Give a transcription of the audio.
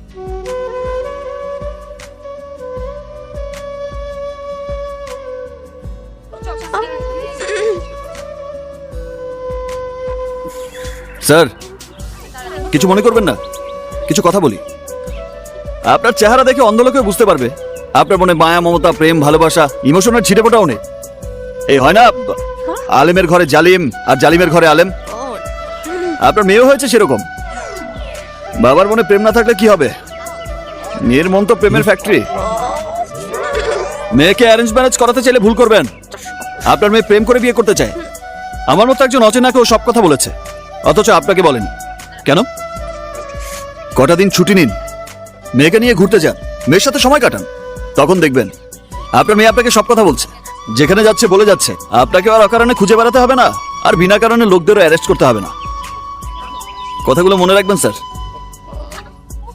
Sir, কিছু মনে করবেন না, কিছু কথা বলি। আপনার চেহারা দেখে অন্ধ লোকেও বুঝতে পারবে আপনার মনে মায়া, মমতা, প্রেম, ভালোবাসা, ইমোশনের ছিটেফোঁটাও নেই। এই হয় না আলেমের ঘরে জালিম আর জালিমের ঘরে আলেম, আপনার মেয়েও হয়েছে সেরকম। বাবার মনে প্রেম না থাকলে কি হবে? মেয়ের মন তো প্রেমের ফ্যাক্টরি। মেয়েকে অ্যারেঞ্জ ম্যারেজ করাতে চাইলে ভুল করবেন। আপনার মেয়ে প্রেম করে বিয়ে করতে চায়। আমার মতো একজন অচেনাকেও সব কথা বলেছে, অথচ আপনাকে বলেন কেন? কটা দিন ছুটি নিন, মেয়েকে নিয়ে ঘুরতে যান, মেয়ের সাথে সময় কাটান, তখন দেখবেন আপনার মেয়ে আপনাকে সব কথা বলছে। যেখানে যাচ্ছে বলে যাচ্ছে, আপনাকে আর অকারণে খুঁজে বেড়াতে হবে না, আর বিনা কারণে লোকদেরও অ্যারেস্ট করতে হবে না। কথাগুলো মনে রাখবেন স্যার।